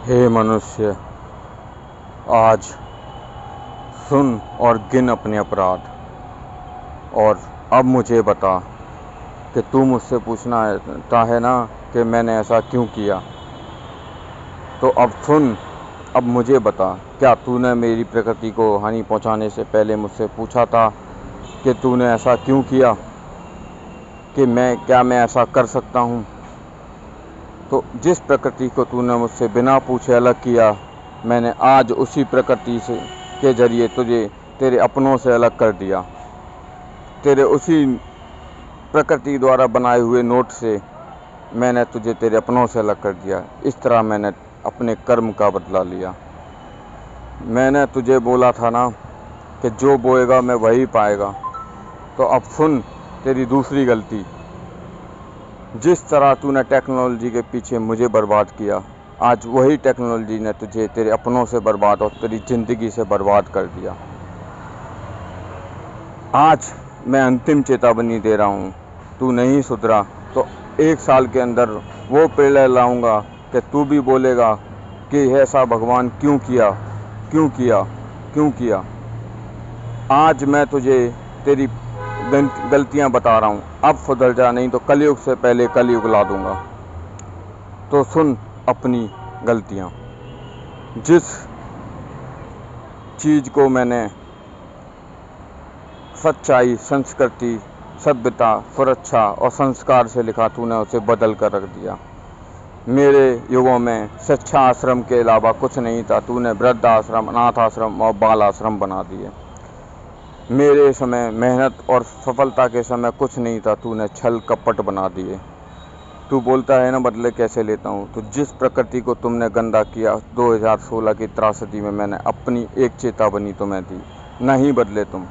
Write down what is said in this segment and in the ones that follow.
हे मनुष्य, आज सुन और गिन अपने अपराध, और अब मुझे बता कि तू मुझसे पूछना है ना कि मैंने ऐसा क्यों किया। तो अब सुन, अब मुझे बता, क्या तूने मेरी प्रकृति को हानि पहुंचाने से पहले मुझसे पूछा था कि तूने ऐसा क्यों किया, कि मैं ऐसा कर सकता हूं? तो जिस प्रकृति को तूने मुझसे बिना पूछे अलग किया, मैंने आज उसी प्रकृति से के जरिए तुझे तेरे अपनों से अलग कर दिया। तेरे उसी प्रकृति द्वारा बनाए हुए नोट से मैंने तुझे तेरे अपनों से अलग कर दिया। इस तरह मैंने अपने कर्म का बदला लिया। मैंने तुझे बोला था ना कि जो बोएगा मैं वही पाएगा। तो अब सुन तेरी दूसरी गलती। जिस तरह तूने टेक्नोलॉजी के पीछे मुझे बर्बाद किया, आज वही टेक्नोलॉजी ने तुझे तेरे अपनों से बर्बाद और तेरी ज़िंदगी से बर्बाद कर दिया। आज मैं अंतिम चेतावनी दे रहा हूँ, तू नहीं सुधरा तो 1 साल के अंदर वो प्रलय लाऊंगा कि तू भी बोलेगा कि ऐसा भगवान क्यों किया, क्यों किया, क्यों किया। आज मैं तुझे तेरी गलतियां बता रहा हूँ, अब सुधर जा, नहीं तो कलयुग से पहले कलयुग ला दूंगा। तो सुन अपनी गलतियां। जिस चीज़ को मैंने सच्चाई, संस्कृति, सभ्यता, सुरक्षा और संस्कार से लिखा, तूने उसे बदल कर रख दिया। मेरे युगों में शिक्षा आश्रम के अलावा कुछ नहीं था, तूने वृद्धाश्रम, अनाथ आश्रम और बाल आश्रम बना दिए। मेरे समय मेहनत और सफलता के समय कुछ नहीं था, तूने छल कपट बना दिए। तू बोलता है ना बदले कैसे लेता हूँ, तो जिस प्रकृति को तुमने गंदा किया 2016 की त्रासदी में, मैंने अपनी एक चेतावनी तुम्हें दी, नहीं बदले तुम।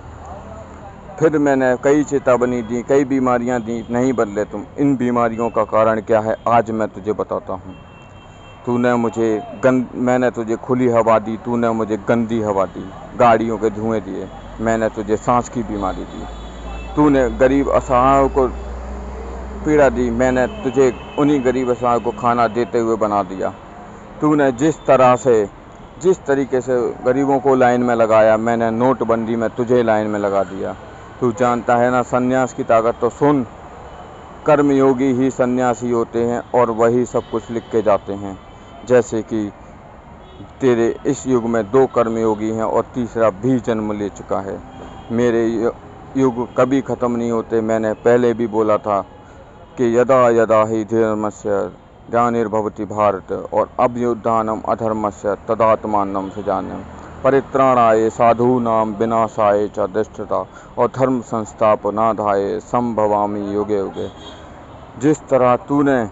फिर मैंने कई चेतावनी दी, कई बीमारियां दी, नहीं बदले तुम। इन बीमारियों का कारण क्या है आज मैं तुझे बताता हूँ। मैंने तुझे खुली हवा दी, तूने मुझे गंदी हवा दी, गाड़ियों के धुएं दिए। मैंने तुझे सांस की बीमारी दी, तूने गरीब असहायों को पीड़ा दी, मैंने तुझे उन्हीं गरीब असहायों को खाना देते हुए बना दिया। तूने जिस तरीके से गरीबों को लाइन में लगाया, मैंने नोटबंदी में तुझे लाइन में लगा दिया। तू जानता है ना सन्यास की ताकत, तो सुन, कर्मयोगी ही सन्यासी होते हैं और वही सब कुछ लिख के जाते हैं। जैसे कि तेरे इस युग में 2 कर्मयोगी हैं और तीसरा भी जन्म ले चुका है। मेरे युग कभी ख़त्म नहीं होते। मैंने पहले भी बोला था कि यदा यदा ही धर्मस्य ग्लानिर्भवति भारत, और अभ्युत्थानम अधर्मस्य तदात्मानं सृजाम्यहम्, परित्राणाय साधूनां विनाशाय च दुष्टता और धर्म संस्थापनार्थाय संभवामि युगे युगे। जिस तरह तूने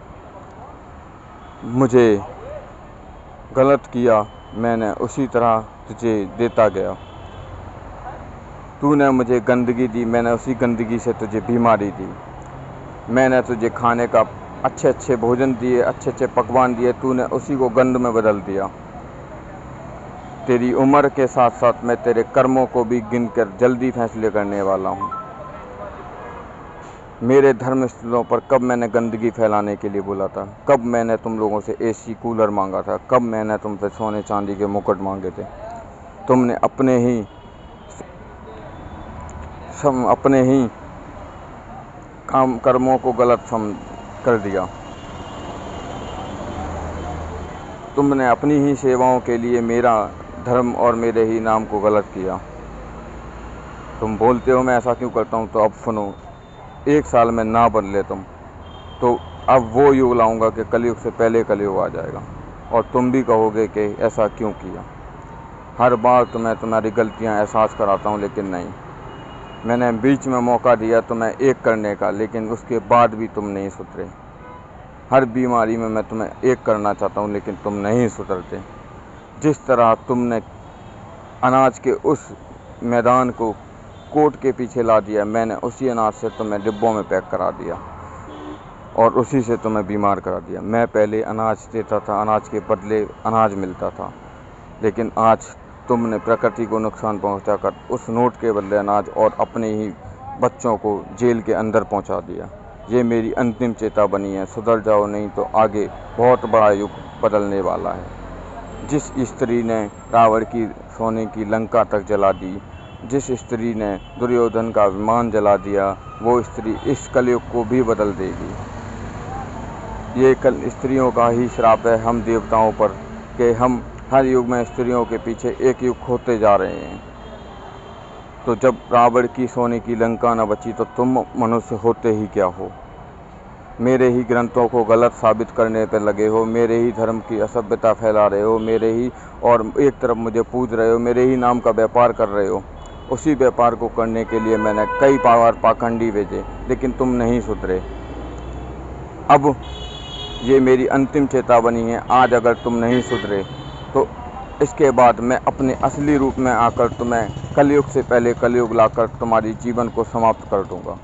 मुझे गलत किया, मैंने उसी तरह तुझे देता गया। तूने मुझे गंदगी दी, मैंने उसी गंदगी से तुझे बीमारी दी। मैंने तुझे खाने का अच्छे अच्छे भोजन दिए, अच्छे अच्छे पकवान दिए, तूने उसी को गंद में बदल दिया। तेरी उम्र के साथ साथ मैं तेरे कर्मों को भी गिनकर जल्दी फैसले करने वाला हूँ। मेरे धर्म स्थलों पर कब मैंने गंदगी फैलाने के लिए बोला था? कब मैंने तुम लोगों से एसी कूलर मांगा था? कब मैंने तुमसे सोने चांदी के मुकुट मांगे थे? तुमने अपने ही कर्मों को गलत कर दिया। तुमने अपनी ही सेवाओं के लिए मेरा धर्म और मेरे ही नाम को गलत किया। तुम बोलते हो मैं ऐसा क्यों करता हूँ, तो अब सुनो, 1 साल में ना बदले तुम, तो अब वो युग लाऊंगा कि कलयुग से पहले कलयुग आ जाएगा, और तुम भी कहोगे कि ऐसा क्यों किया। हर बार तुम्हें तुम्हारी गलतियाँ एहसास कराता हूँ, लेकिन नहीं। मैंने बीच में मौका दिया तुम्हें एक करने का, लेकिन उसके बाद भी तुम नहीं सुधरे। हर बीमारी में मैं तुम्हें एक करना चाहता हूँ, लेकिन तुम नहीं सुधरते। जिस तरह तुमने अनाज के उस मैदान को कोर्ट के पीछे ला दिया, मैंने उसी अनाज से तुम्हें डिब्बों में पैक करा दिया और उसी से तुम्हें बीमार करा दिया। मैं पहले अनाज देता था, अनाज के बदले अनाज मिलता था, लेकिन आज तुमने प्रकृति को नुकसान पहुंचाकर उस नोट के बदले अनाज और अपने ही बच्चों को जेल के अंदर पहुंचा दिया। ये मेरी अंतिम चेतावनी है, सुधर जाओ, नहीं तो आगे बहुत बड़ा युग बदलने वाला है। जिस स्त्री ने रावण की सोने की लंका तक जला दी, जिस स्त्री ने दुर्योधन का विमान जला दिया, वो स्त्री इस कलयुग को भी बदल देगी। ये स्त्रियों का ही श्राप है हम देवताओं पर कि हम हर युग में स्त्रियों के पीछे एक युग खोते जा रहे हैं। तो जब रावण की सोने की लंका न बची तो तुम मनुष्य होते ही क्या हो? मेरे ही ग्रंथों को गलत साबित करने पर लगे हो, मेरे ही धर्म की असभ्यता फैला रहे हो, मेरे ही और एक तरफ मुझे पूज रहे हो, मेरे ही नाम का व्यापार कर रहे हो। उसी व्यापार को करने के लिए मैंने कई बार पाखंडी भेजे, लेकिन तुम नहीं सुधरे। अब ये मेरी अंतिम चेतावनी है, आज अगर तुम नहीं सुधरे तो इसके बाद मैं अपने असली रूप में आकर तुम्हें कलयुग से पहले कलयुग लाकर तुम्हारी जीवन को समाप्त कर दूंगा।